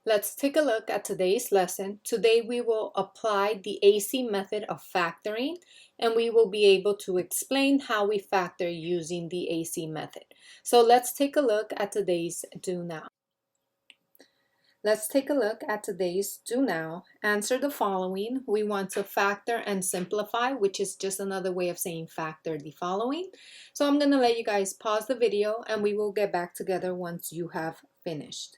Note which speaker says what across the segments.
Speaker 1: Let's take a look at today's lesson. Today we will apply the AC method of factoring, and we will be able to explain how we factor using the AC method. So let's take a look at today's do now. Let's take a look at today's do now. Answer the following. We want to factor and simplify, which is just another way of saying factor the following. So I'm going to let you guys pause the video and we will get back together once you have finished.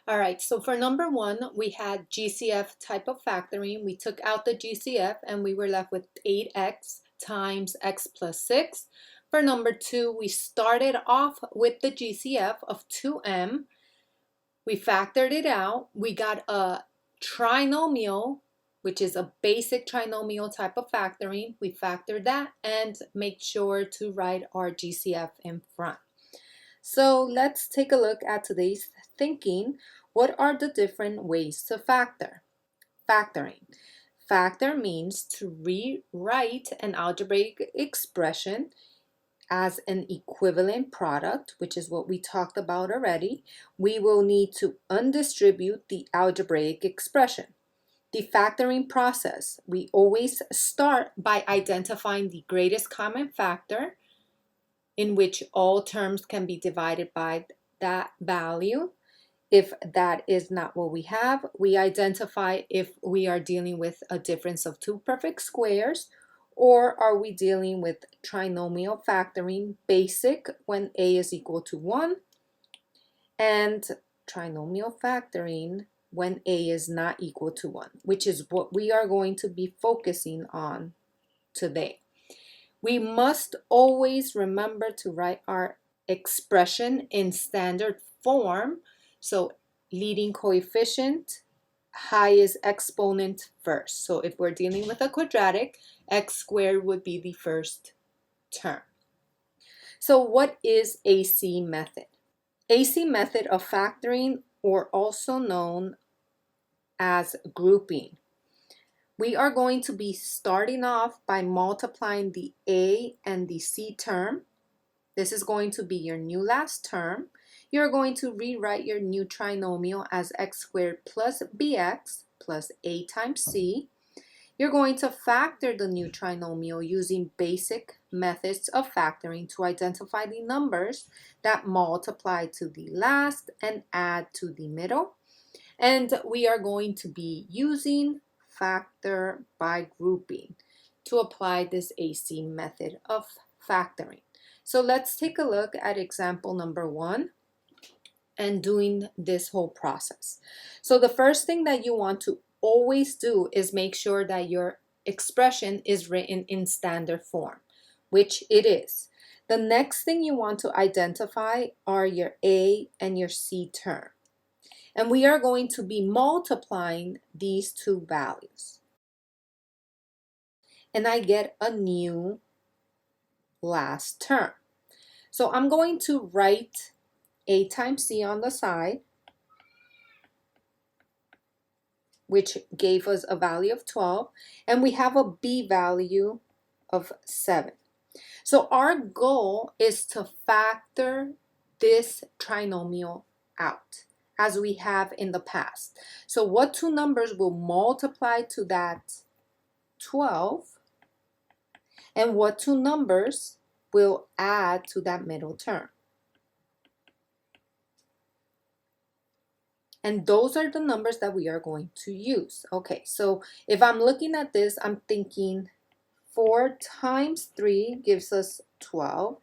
Speaker 1: All right, so for number one, we had GCF type of factoring. We took out the GCF and we were left with 8x times x plus 6. For number two, we started off with the GCF of 2m. We factored it out. We got a trinomial, which is a basic trinomial type of factoring. We factored that and make sure to write our GCF in front. So let's take a look at today's thinking. What are the different ways to factor? Factoring. Factor means to rewrite an algebraic expression as an equivalent product, which is what we talked about already. We will need to undistribute the algebraic expression. The factoring process, we always start by identifying the greatest common factor in which all terms can be divided by that value. If that is not what we have, we identify if we are dealing with a difference of two perfect squares, or are we dealing with trinomial factoring, basic when a is equal to 1, and trinomial factoring when a is not equal to 1, which is what we are going to be focusing on today. We must always remember to write our expression in standard form. So leading coefficient, highest exponent first. So if we're dealing with a quadratic, x squared would be the first term. So what is AC method? AC method of factoring, or also known as grouping. We are going to be starting off by multiplying the A and the C term. This is going to be your new last term. You're going to rewrite your new trinomial as x squared plus bx plus a times c. You're going to factor the new trinomial using basic methods of factoring to identify the numbers that multiply to the last and add to the middle. And we are going to be using factor by grouping to apply this AC method of factoring. So let's take a look at example number 1 and doing this whole process. So the first thing that you want to always do is make sure that your expression is written in standard form, which it is. The next thing you want to identify are your A and your C term. And we are going to be multiplying these two values. And I get a new last term. So I'm going to write A times C on the side, which gave us a value of 12, and we have a B value of 7. So our goal is to factor this trinomial out, as we have in the past. So what two numbers will multiply to that 12, and what two numbers will add to that middle term? And those are the numbers that we are going to use. Okay, so if I'm looking at this, I'm thinking 4 times 3 gives us 12,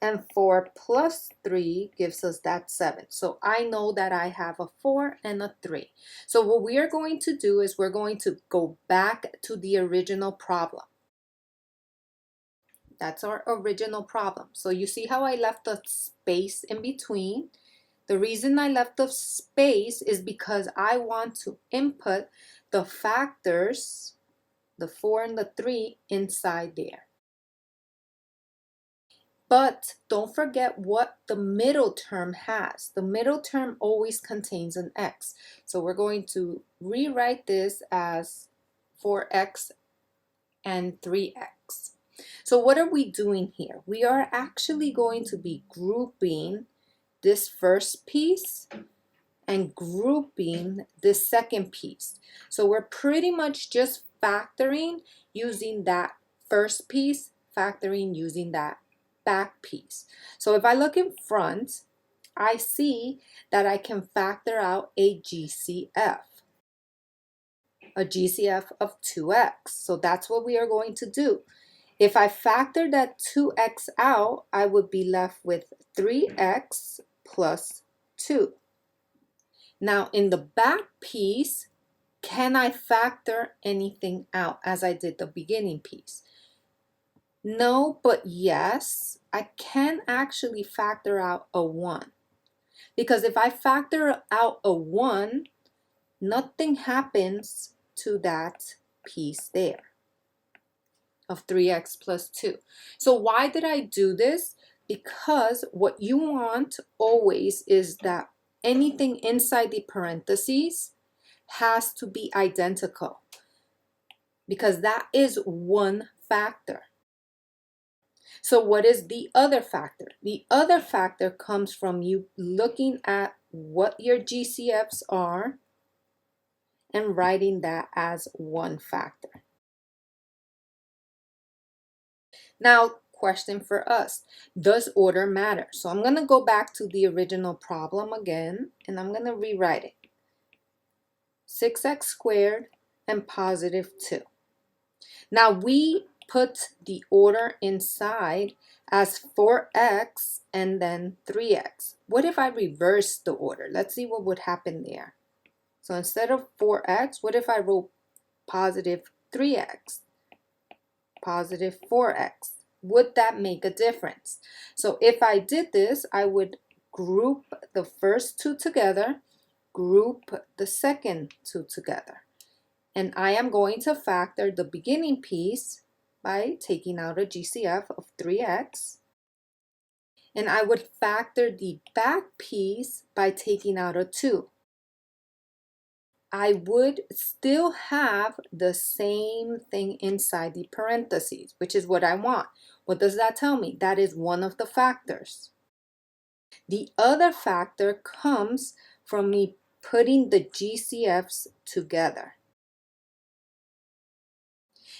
Speaker 1: and 4 plus 3 gives us that 7. So I know that I have a 4 and a 3. So what we are going to do is we're going to go back to the original problem. That's our original problem. So you see how I left a space in between? The reason I left the space is because I want to input the factors, the 4 and the 3, inside there. But don't forget what the middle term has. The middle term always contains an x. So we're going to rewrite this as 4x and 3x. So what are we doing here? We are actually going to be grouping this first piece and grouping this second piece. So we're pretty much just factoring using that first piece, factoring using that back piece. So if I look in front, I see that I can factor out a GCF of 2x. So that's what we are going to do. If I factor that 2x out, I would be left with 3x plus 2. Now in the back piece, can I factor anything out as I did the beginning piece? No, but yes, I can actually factor out a 1. Because if I factor out a 1, nothing happens to that piece there of 3x plus 2. So why did I do this? Because what you want always is that anything inside the parentheses has to be identical, because that is one factor. So what is the other factor? The other factor comes from you looking at what your GCFs are and writing that as one factor. Now, question for us, does order matter? So I'm going to go back to the original problem again, and I'm going to rewrite it. 6x squared and positive 2. Now we put the order inside as 4x and then 3x. What if I reverse the order? Let's see what would happen there. So instead of 4x, what if I wrote positive 3x, positive 4x? Would that make a difference? So if I did this, I would group the first two together, group the second two together. And I am going to factor the beginning piece by taking out a GCF of 3x. And I would factor the back piece by taking out a 2. I would still have the same thing inside the parentheses, which is what I want. What does that tell me? That is one of the factors. The other factor comes from me putting the GCFs together.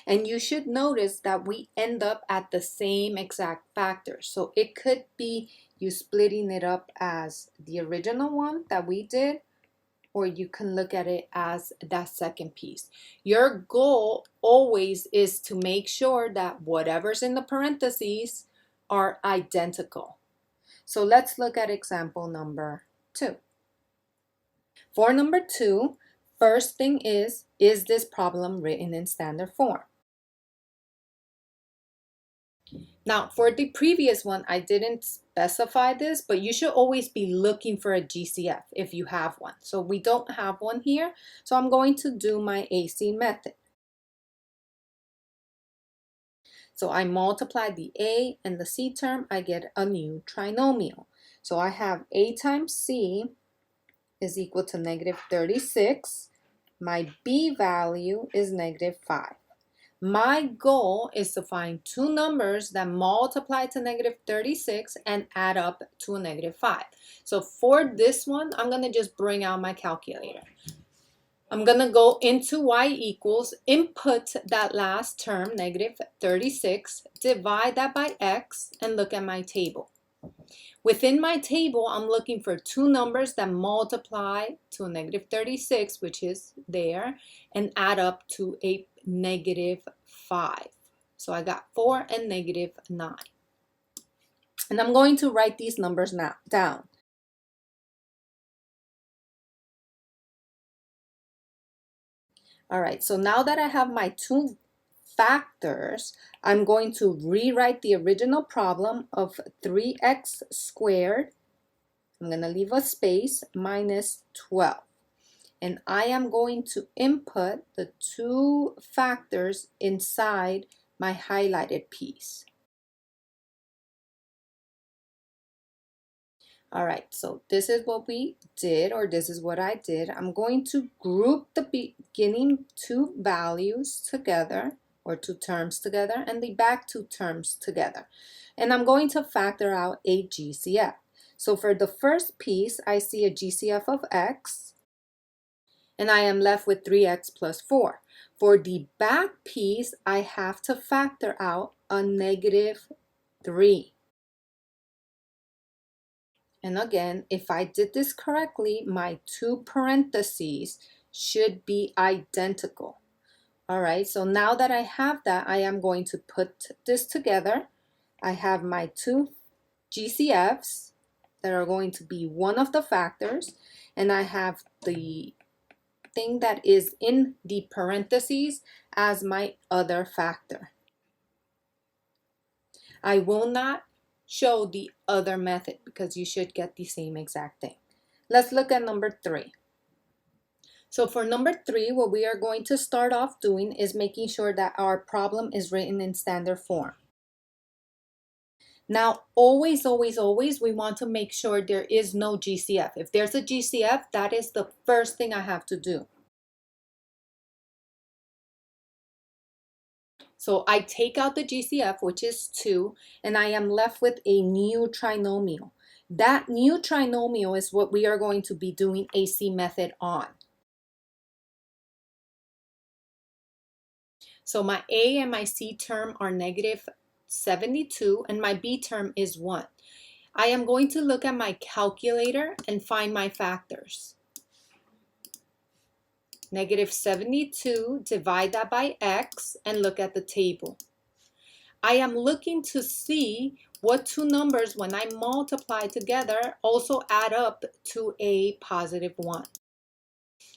Speaker 1: And you should notice that we end up at the same exact factor. So it could be you splitting it up as the original one that we did, or you can look at it as that second piece. Your goal always is to make sure that whatever's in the parentheses are identical. So let's look at example number 2. For number 2, first thing is this problem written in standard form? Now, for the previous one, I didn't specify this, but you should always be looking for a GCF if you have one. So we don't have one here, so I'm going to do my AC method. So I multiply the A and the C term, I get a new trinomial. So I have A times C is equal to negative 36. My B value is negative 5. My goal is to find two numbers that multiply to negative 36 and add up to a negative 5. So for this one, I'm going to just bring out my calculator. I'm going to go into y equals, input that last term, negative 36, divide that by x, and look at my table. Within my table, I'm looking for two numbers that multiply to a negative 36, which is there, and add up to a negative 5. So I got 4 and negative 9. And I'm going to write these numbers now down. All right, so now that I have my two factors, I'm going to rewrite the original problem of 3x squared. I'm going to leave a space, minus 12. And I am going to input the two factors inside my highlighted piece. All right, so this is what we did, or this is what I did. I'm going to group the beginning two values together, or two terms together, and the back two terms together. And I'm going to factor out a GCF. So for the first piece, I see a GCF of x, and I am left with 3x plus 4. For the back piece, I have to factor out a negative 3. And again, if I did this correctly, my two parentheses should be identical. All right, so now that I have that, I am going to put this together. I have my two GCFs that are going to be one of the factors, and I have the thing that is in the parentheses as my other factor. I will not show the other method because you should get the same exact thing. Let's look at number 3. So for number 3, what we are going to start off doing is making sure that our problem is written in standard form. Now, always, we want to make sure there is no GCF. If there's a GCF, that is the first thing I have to do. So I take out the GCF, which is 2, and I am left with a new trinomial. That new trinomial is what we are going to be doing AC method on. So my A and my C term are negative 72, and my B term is 1. I am going to look at my calculator and find my factors. Negative 72, divide that by x, and look at the table. I am looking to see what two numbers, when I multiply together, also add up to a positive 1.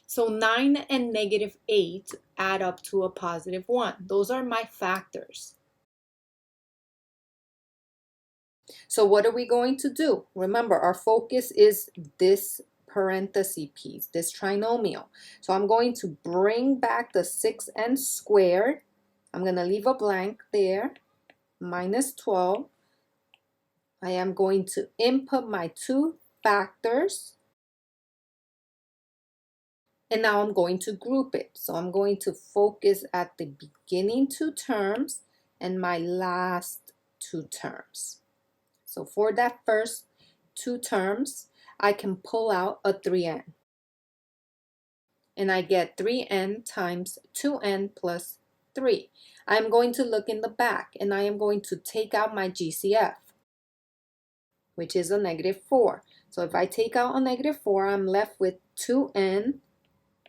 Speaker 1: So 9 and negative 8 add up to a positive 1. Those are my factors. So what are we going to do? Remember, our focus is this parenthesis piece, this trinomial. So I'm going to bring back the 6n squared. I'm going to leave a blank there, minus 12. I am going to input my two factors. And now I'm going to group it. So I'm going to focus at the beginning two terms and my last two terms. So for that first two terms, I can pull out a 3n. And I get 3n times 2n plus 3. I'm going to look in the back and I am going to take out my GCF, which is a negative 4. So if I take out a negative 4, I'm left with 2n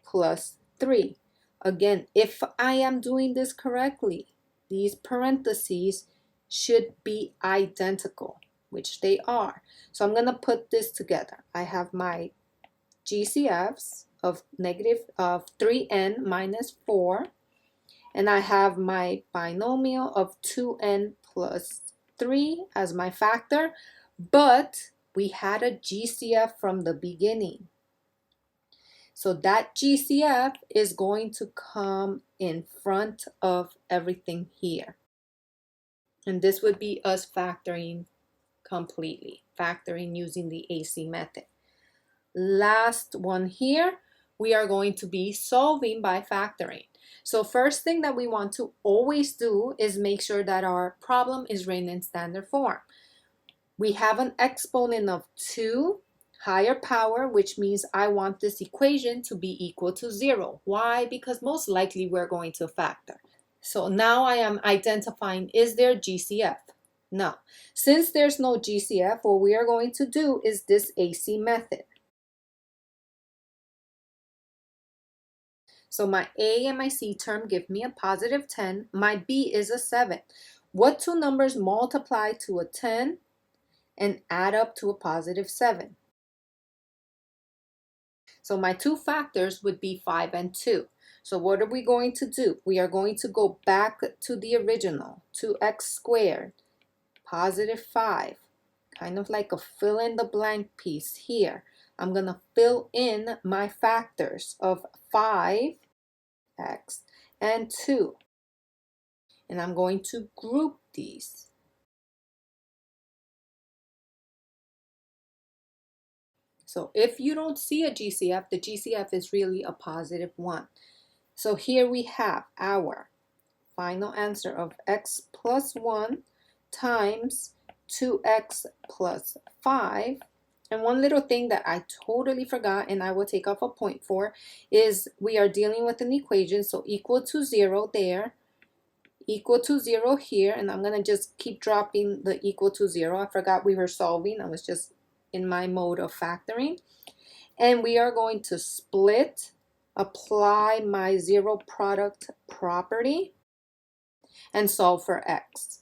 Speaker 1: plus 3. Again, if I am doing this correctly, these parentheses should be identical, which they are. So I'm going to put this together. I have my GCFs of 3n minus 4, and I have my binomial of 2n plus 3 as my factor, but we had a GCF from the beginning. So that GCF is going to come in front of everything here. And this would be us factoring completely, factoring using the AC method. Last one here, we are going to be solving by factoring. So first thing that we want to always do is make sure that our problem is written in standard form. We have an exponent of 2 higher power, which means I want this equation to be equal to 0. Why? Because most likely we're going to factor. So now I am identifying, is there GCF? No. Since there's no GCF, what we are going to do is this AC method. So my A and my C term give me a positive 10. My B is a 7. What two numbers multiply to a 10 and add up to a positive 7? So my two factors would be 5 and 2. So what are we going to do? We are going to go back to the original, 2x squared, positive 5, kind of like a fill in the blank piece here. I'm going to fill in my factors of 5x and 2. And I'm going to group these. So if you don't see a GCF, the GCF is really a positive 1. So here we have our final answer of x plus 1 times 2x plus 5. And one little thing that I totally forgot, and I will take off a point for, is we are dealing with an equation. So equal to 0 there, equal to 0 here, and I'm going to just keep dropping the equal to 0. I forgot we were solving. I was just in my mode of factoring. And we are going to split, apply my zero product property, and solve for x.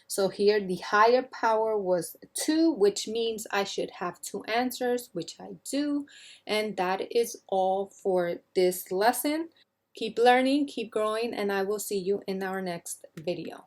Speaker 1: So here the higher power was 2, which means I should have 2 answers, which I do. And that is all for this lesson. Keep learning, keep growing, and I will see you in our next video.